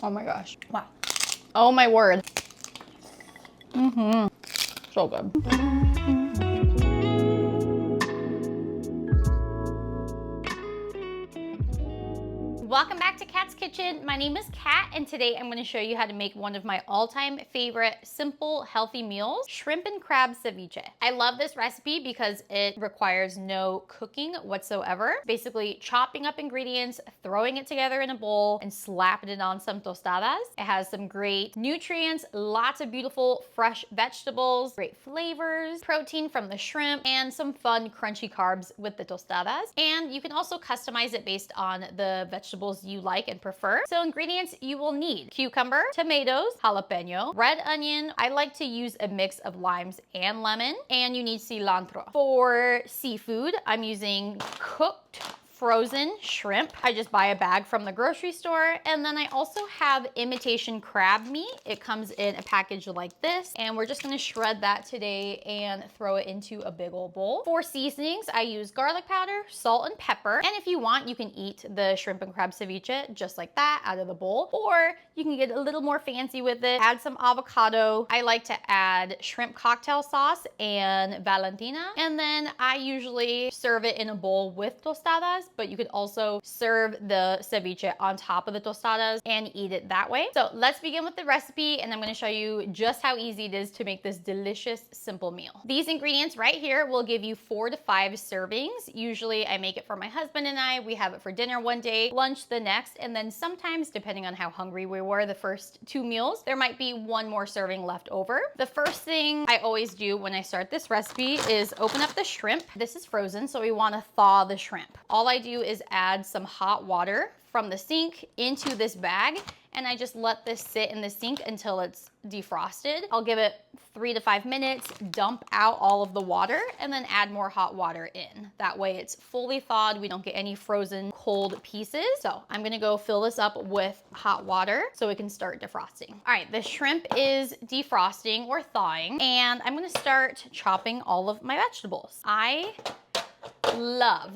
Oh my gosh. Wow. Oh my word. So good. Welcome back to Kat's Kitchen. My name is Kat, and today I'm going to show you how to make one of my all-time favorite simple, healthy meals, shrimp and crab ceviche. I love this recipe because it requires no cooking whatsoever. Basically, chopping up ingredients, throwing it together in a bowl, and slapping it on some tostadas. It has some great nutrients, lots of beautiful fresh vegetables, great flavors, protein from the shrimp, and some fun crunchy carbs with the tostadas. And you can also customize it based on the vegetables you like and prefer. So ingredients you will need: cucumber, tomatoes, jalapeno, red onion. I like to use a mix of limes and lemon, and you need cilantro. For seafood, I'm using cooked frozen shrimp. I just buy a bag from the grocery store. And then I also have imitation crab meat. It comes in a package like this, and we're just gonna shred that today and throw it into a big old bowl. For seasonings, I use garlic powder, salt, and pepper. And if you want, you can eat the shrimp and crab ceviche just like that out of the bowl, or you can get a little more fancy with it. Add some avocado. I like to add shrimp cocktail sauce and Valentina. And then I usually serve it in a bowl with tostadas, but you could also serve the ceviche on top of the tostadas and eat it that way. So let's begin with the recipe, and I'm gonna show you just how easy it is to make this delicious, simple meal. These ingredients right here will give you 4 to 5 servings. Usually I make it for my husband and I. We have it for dinner one day, lunch the next, and then sometimes, depending on how hungry we were the first 2 meals, there might be 1 more serving left over. The first thing I always do when I start this recipe is open up the shrimp. This is frozen, so we wanna thaw the shrimp. All I do is add some hot water from the sink into this bag, and I just let this sit in the sink until it's defrosted. I'll give it 3 to 5 minutes, dump out all of the water, and then add more hot water in. That way it's fully thawed. We don't get any frozen cold pieces. So I'm gonna go fill this up with hot water so we can start defrosting. All right, the shrimp is defrosting or thawing, and I'm gonna start chopping all of my vegetables. I love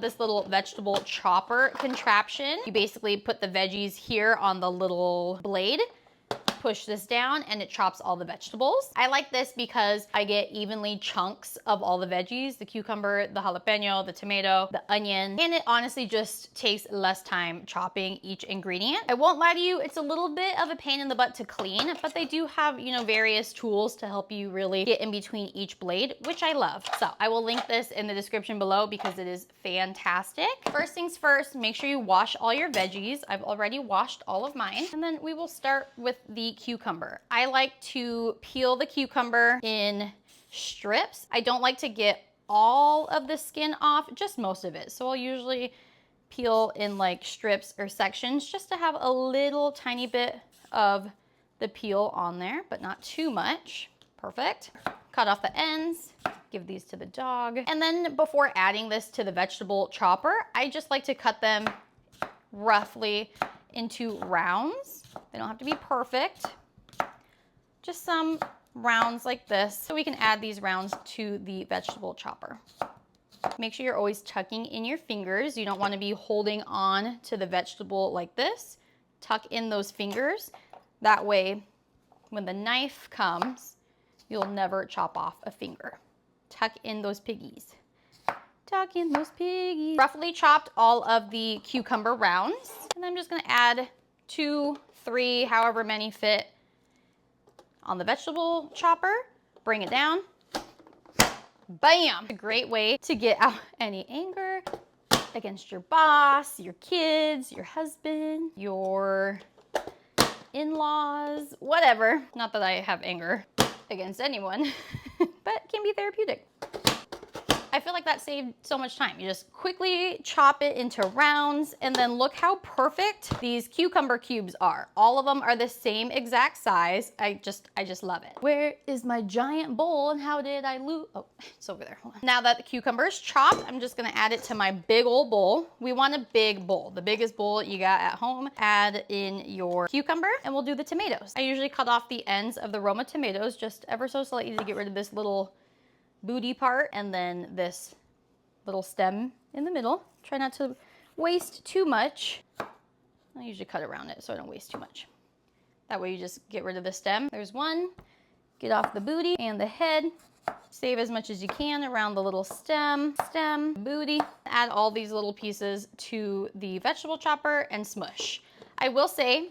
this little vegetable chopper contraption. You basically put the veggies here on the little blade, push this down, and it chops all the vegetables. I like this because I get evenly chunks of all the veggies: the cucumber, the jalapeno, the tomato, the onion, and it honestly just takes less time chopping each ingredient. I won't lie to you, it's a little bit of a pain in the butt to clean, but they do have, you know, various tools to help you really get in between each blade, which I love. So I will link this in the description below because it is fantastic. First things first, make sure you wash all your veggies. I've already washed all of mine, and then we will start with the cucumber. I like to peel the cucumber in strips. I don't like to get all of the skin off, just most of it. So I'll usually peel in like strips or sections just to have a little tiny bit of the peel on there, but not too much. Perfect. Cut off the ends, give these to the dog. And then before adding this to the vegetable chopper, I just like to cut them roughly into rounds. They don't have to be perfect, just some rounds like this. So we can add these rounds to the vegetable chopper. Make sure you're always tucking in your fingers. You don't want to be holding on to the vegetable like this. Tuck in those fingers. That way, when the knife comes, you'll never chop off a finger. Tuck in those piggies. Tuck in those piggies. Roughly chopped all of the cucumber rounds. And I'm just gonna add 2, 3, however many fit on the vegetable chopper. Bring it down. Bam! A great way to get out any anger against your boss, your kids, your husband, your in-laws, whatever. Not that I have anger against anyone, but it can be therapeutic. I feel like that saved so much time. You just quickly chop it into rounds, and then look how perfect these cucumber cubes are. All of them are the same exact size. I just love it. Where is my giant bowl, and how did I lose? Oh, it's over there. Hold on. Now that the cucumber is chopped, I'm just gonna add it to my big old bowl. We want a big bowl, the biggest bowl you got at home. Add in your cucumber, and we'll do the tomatoes. I usually cut off the ends of the Roma tomatoes just ever so slightly to get rid of this little booty part, and then this little stem in the middle. Try not to waste too much. I usually cut around it so I don't waste too much. That way you just get rid of the stem. There's one. Get off the booty and the head. Save as much as you can around the little stem, booty. Add all these little pieces to the vegetable chopper and smush. I will say,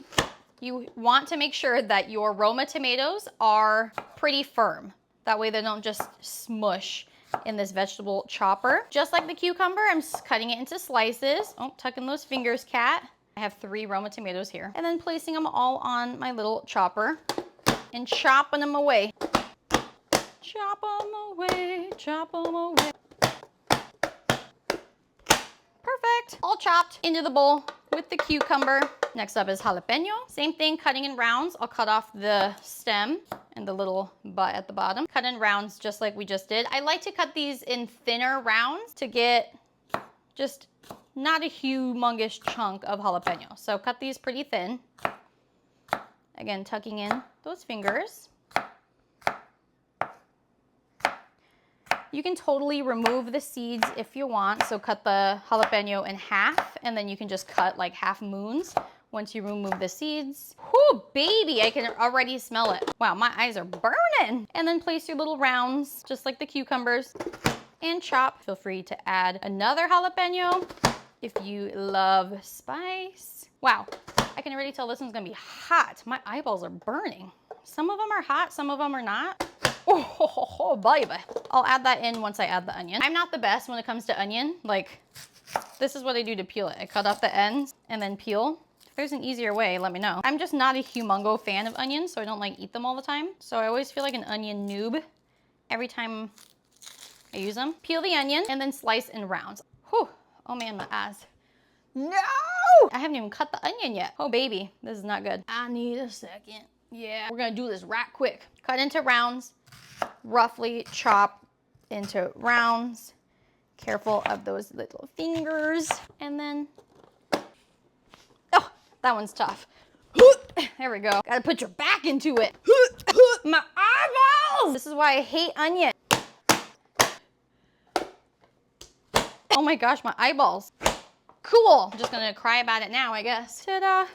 you want to make sure that your Roma tomatoes are pretty firm. That way they don't just smush in this vegetable chopper. Just like the cucumber, I'm cutting it into slices. Oh, tuck in those fingers, Kat. I have 3 Roma tomatoes here. And then placing them all on my little chopper and chopping them away. Chop them away, chop them away. Perfect. All chopped into the bowl with the cucumber. Next up is jalapeno. Same thing, cutting in rounds. I'll cut off the stem and the little butt at the bottom. Cut in rounds just like we just did. I like to cut these in thinner rounds to get just not a humongous chunk of jalapeno. So cut these pretty thin. Again, tucking in those fingers. You can totally remove the seeds if you want. So cut the jalapeno in half, and then you can just cut like half moons once you remove the seeds. Whoo, baby, I can already smell it. Wow, my eyes are burning. And then place your little rounds, just like the cucumbers, and chop. Feel free to add another jalapeno if you love spice. Wow, I can already tell this one's gonna be hot. My eyeballs are burning. Some of them are hot, some of them are not. Oh, baby. I'll add that in once I add the onion. I'm not the best when it comes to onion. Like, this is what I do to peel it. I cut off the ends and then peel. If there's an easier way, let me know. I'm just not a humongo fan of onions, so I don't like eat them all the time. So I always feel like an onion noob every time I use them. Peel the onion and then slice in rounds. Whew. Oh man, my eyes. No! I haven't even cut the onion yet. Oh baby, this is not good. I need a second. Yeah, we're gonna do this right quick. Cut into rounds. Roughly chop into rounds. Careful of those little fingers. And then, oh, that one's tough. There we go. Gotta put your back into it. My eyeballs! This is why I hate onion. Oh my gosh, my eyeballs. Cool. I'm just gonna cry about it now, I guess. Ta-da.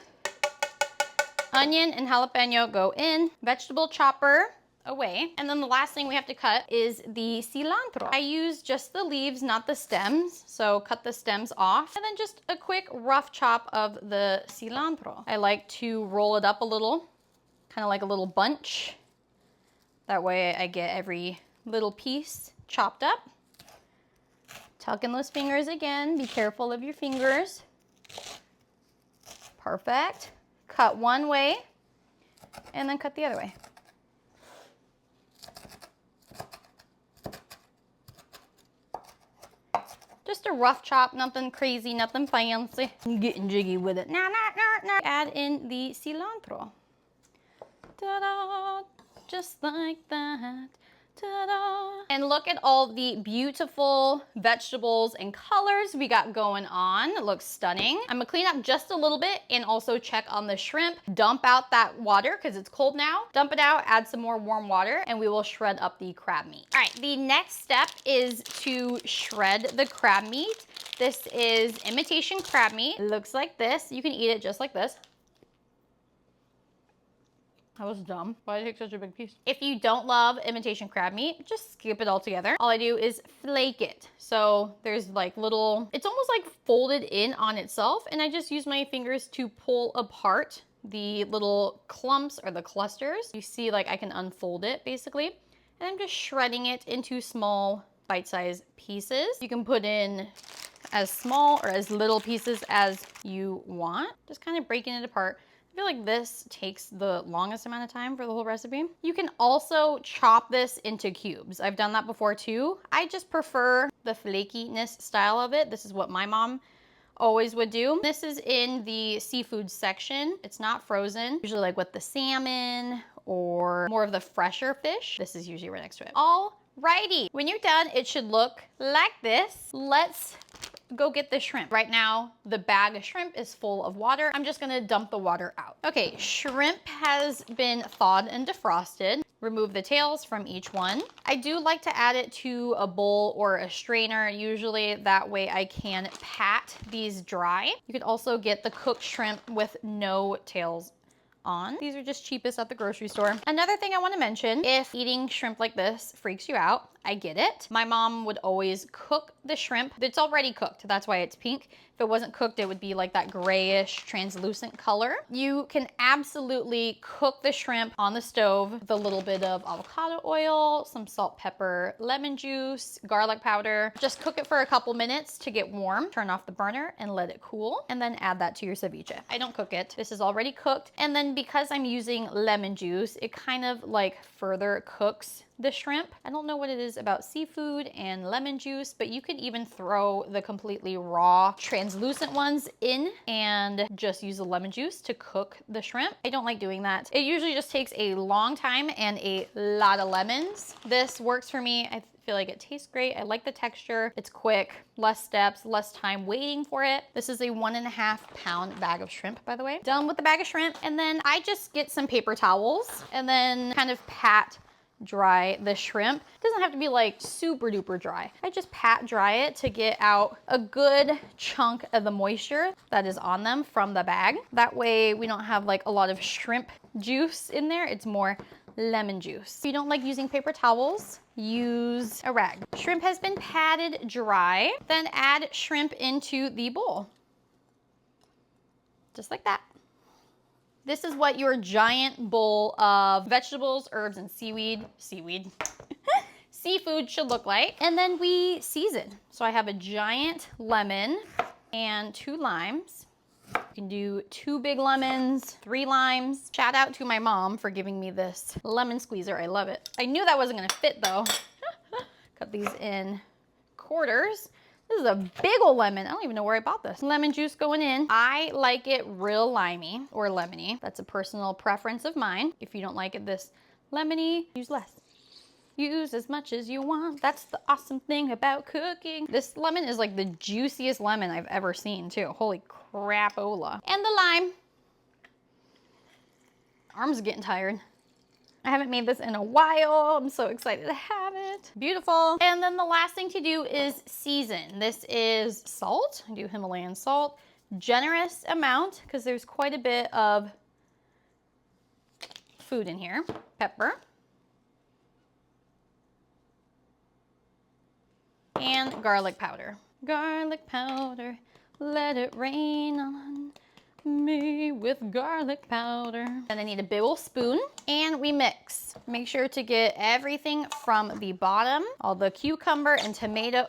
Onion and jalapeno go in. Vegetable chopper away. And then the last thing we have to cut is the cilantro. I use just the leaves, not the stems. So cut the stems off. And then just a quick rough chop of the cilantro. I like to roll it up a little, kind of like a little bunch. That way I get every little piece chopped up. Tuck in those fingers again. Be careful of your fingers. Perfect. Cut one way and then cut the other way. Just a rough chop, nothing crazy, nothing fancy. I'm getting jiggy with it. Nah. Add in the cilantro. Ta-da! Just like that. Ta-da! And look at all the beautiful vegetables and colors we got going on. It looks stunning. I'm gonna clean up just a little bit and also check on the shrimp. Dump out that water because it's cold now. Dump it out, add some more warm water, and we will shred up the crab meat. All right, the next step is to shred the crab meat. This is imitation crab meat. It looks like this. You can eat it just like this. That was dumb. Why did I take such a big piece? If you don't love imitation crab meat, just skip it all together. All I do is flake it. So there's like little, it's almost like folded in on itself. And I just use my fingers to pull apart the little clumps or the clusters. You see, like I can unfold it basically. And I'm just shredding it into small bite-sized pieces. You can put in as small or as little pieces as you want. Just kind of breaking it apart. I feel like this takes the longest amount of time for the whole recipe. You can also chop this into cubes. I've done that before too. I just prefer the flakiness style of it. This is what my mom always would do. This is in the seafood section. It's not frozen. Usually like with the salmon or more of the fresher fish. This is usually right next to it. Alrighty, when you're done, it should look like this. Let's go get the shrimp. Right now, the bag of shrimp is full of water. I'm just gonna dump the water out. Okay, shrimp has been thawed and defrosted. remove the tails from each one. I do like to add it to a bowl or a strainer, usually that way I can pat these dry. You could also get the cooked shrimp with no tails on. These are just cheapest at the grocery store. Another thing I want to mention, if eating shrimp like this freaks you out, I get it. My mom would always cook the shrimp. It's already cooked, that's why it's pink. If it wasn't cooked, it would be like that grayish, translucent color. You can absolutely cook the shrimp on the stove with a little bit of avocado oil, some salt, pepper, lemon juice, garlic powder. Just cook it for a couple minutes to get warm. Turn off the burner and let it cool, and then add that to your ceviche. I don't cook it. This is already cooked. And then because I'm using lemon juice, it kind of like further cooks the shrimp. I don't know what it is about seafood and lemon juice, but you could even throw the completely raw, translucent ones in and just use the lemon juice to cook the shrimp. I don't like doing that. It usually just takes a long time and a lot of lemons. This works for me. I feel like it tastes great. I like the texture. It's quick, less steps, less time waiting for it. This is a 1.5 pound bag of shrimp, by the way. Done with the bag of shrimp. And then I just get some paper towels and then kind of pat dry the shrimp. It doesn't have to be like super duper dry. I just pat dry it to get out a good chunk of the moisture that is on them from the bag. That way we don't have like a lot of shrimp juice in there. It's more lemon juice. If you don't like using paper towels, use a rag. Shrimp has been patted dry. Then add shrimp into the bowl. Just like that. This is what your giant bowl of vegetables, herbs, and seafood should look like. And then we season. So I have a giant lemon and 2 limes. You can do 2 big lemons, 3 limes. Shout out to my mom for giving me this lemon squeezer. I love it. I knew that wasn't gonna fit though. Cut these in quarters. This is a big old lemon. I don't even know where I bought this. Lemon juice going in. I like it real limey or lemony. That's a personal preference of mine. If you don't like it this lemony, use less. Use as much as you want. That's the awesome thing about cooking. This lemon is like the juiciest lemon I've ever seen too. Holy crapola. And the lime. Arms are getting tired. I haven't made this in a while. I'm so excited to have it. Beautiful. And then the last thing to do is season. This is salt. I do Himalayan salt. Generous amount because there's quite a bit of food in here. Pepper. And garlic powder. Garlic powder. Let it rain on me with garlic powder. And I need a big old spoon and we mix. Make sure to get everything from the bottom, all the cucumber and tomato.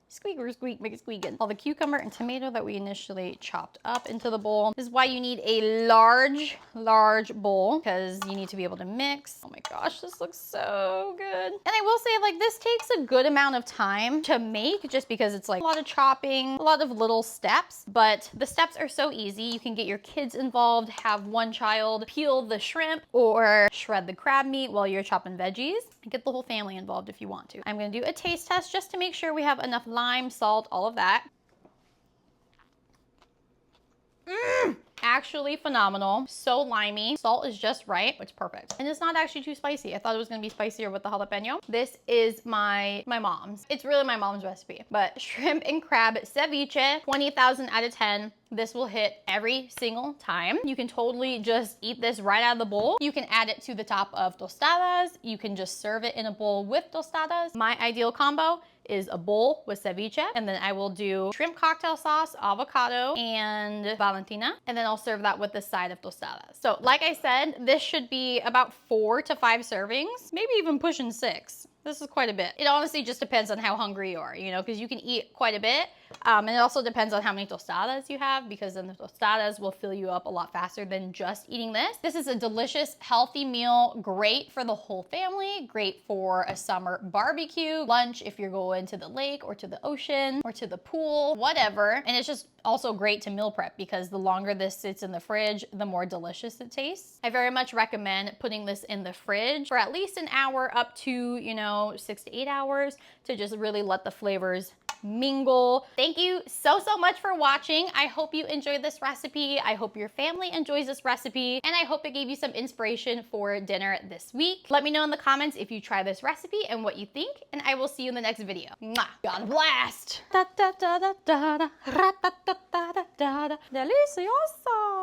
Squeaker squeak, make it squeaking. All the cucumber and tomato that we initially chopped up into the bowl. This is why you need a large bowl because you need to be able to mix. Oh my gosh, this looks so good. And I will say like this takes a good amount of time to make just because it's like a lot of chopping, a lot of little steps, but the steps are so easy. You can get your kids involved, have one child peel the shrimp or shred the crab meat while you're chopping veggies. Get the whole family involved if you want to. I'm gonna do a taste test just to make sure we have enough lime, salt, all of that. Actually phenomenal. So limey. Salt is just right. It's perfect. And it's not actually too spicy. I thought it was gonna be spicier with the jalapeno. This is my mom's. It's really my mom's recipe. But shrimp and crab ceviche, 20,000 out of 10. This will hit every single time. You can totally just eat this right out of the bowl. You can add it to the top of tostadas. You can just serve it in a bowl with tostadas. My ideal combo is a bowl with ceviche, and then I will do shrimp cocktail sauce, avocado, and Valentina, and then I'll serve that with the side of tostadas. So like I said, this should be about 4 to 5 servings, maybe even pushing 6. This is quite a bit. It honestly just depends on how hungry you are, you know, because you can eat quite a bit. And it also depends on how many tostadas you have, because then the tostadas will fill you up a lot faster than just eating this. This is a delicious, healthy meal, great for the whole family, great for a summer barbecue, lunch if you're going to the lake or to the ocean or to the pool, whatever. And it's just also great to meal prep because the longer this sits in the fridge, the more delicious it tastes. I very much recommend putting this in the fridge for at least an hour up to, you know, 6 to 8 hours to just really let the flavors mingle. Thank you so much for watching. I hope you enjoyed this recipe. I hope your family enjoys this recipe, and I hope it gave you some inspiration for dinner this week. Let me know in the comments if you try this recipe and what you think, and I will see you in the next video. Mwah! God blast! Da, da, da, da, da, da, da, da, da, da, da, da, delicioso!